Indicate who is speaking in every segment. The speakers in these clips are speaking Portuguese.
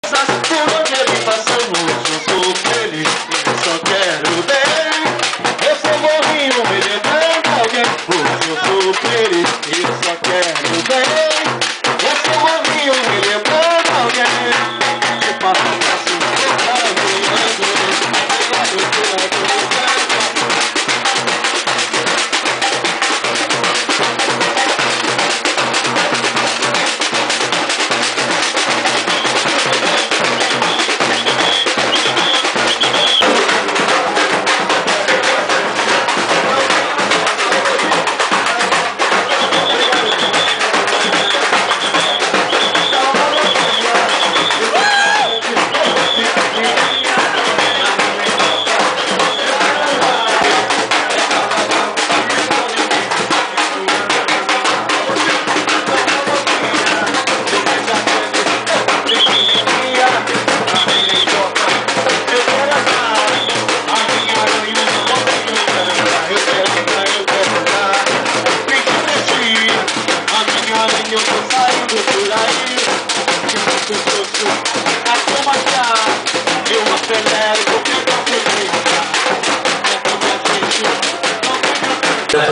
Speaker 1: Por onde ele passamos, eu sou feliz, eu só quero bem. Eu sou morrinho, me lembrando alguém. Hoje eu sou feliz, eu só quero bem. Eu sou morrinho, me lembrando alguém. Eu passo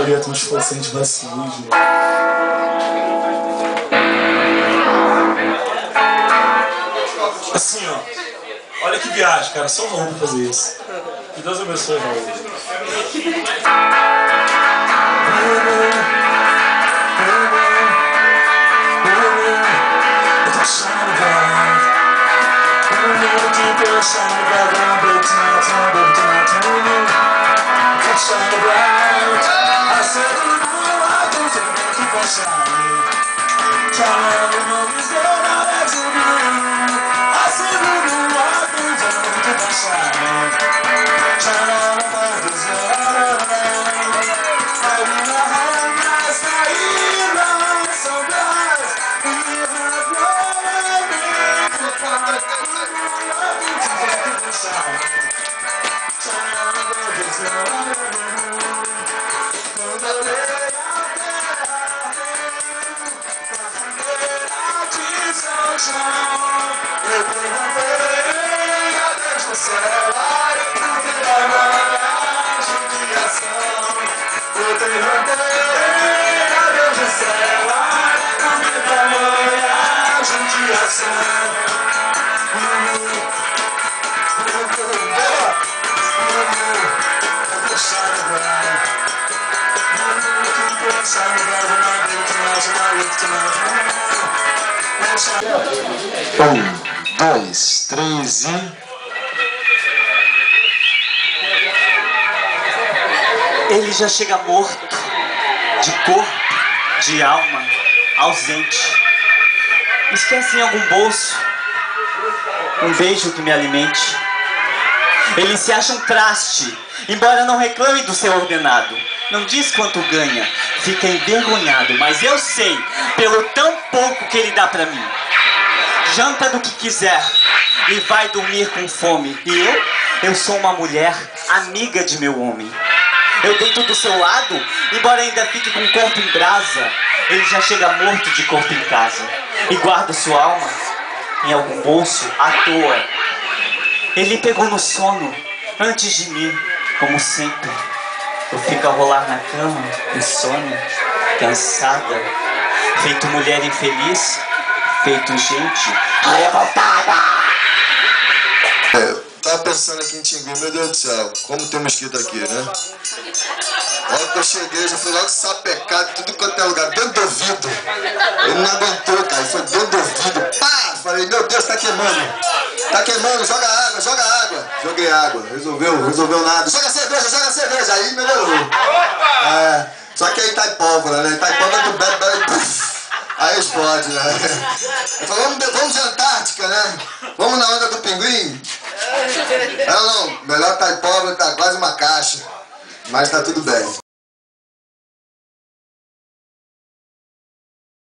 Speaker 2: Preto nos fossantes vacilos. Assim, ó. Olha que viagem, cara. Só o Raul pra fazer isso. Que Deus abençoe, Raul. Dois, três e...
Speaker 3: Ele já chega morto, de corpo, de alma, ausente. Esquece em algum bolso um beijo que me alimente. Ele se acha um traste, embora não reclame do seu ordenado. Não diz quanto ganha, fica envergonhado, mas eu sei, pelo tão pouco que ele dá pra mim. Janta do que quiser e vai dormir com fome. E eu sou uma mulher amiga de meu homem. Eu deito do seu lado, embora ainda fique com o corpo em brasa. Ele já chega morto de corpo em casa e guarda sua alma em algum bolso à toa. Ele pegou no sono antes de mim, como sempre. Eu fico a rolar na cama, insônia, cansada, feito mulher infeliz, feito gente revoltada.
Speaker 4: Tava pensando aqui em Tinguim, meu Deus do céu, como tem mosquito aqui, né? Logo que eu cheguei, já fui logo sapecado, tudo quanto é lugar, dentro do ouvido. Ele não aguentou, cara, ele foi dentro do ouvido. Pá! Falei, meu Deus, tá queimando. Tá queimando, joga água, joga água. Joguei água, resolveu nada. Joga cerveja, aí melhorou. É, só que aí tá em pólvora, né? Tá em pólvora do bebe, aí explode, né? Eu falei, vamos de Antártica, né? Vamos na onda do pinguim? Não, melhor tá em pólvora, tá quase uma caixa. Mas tá tudo bem.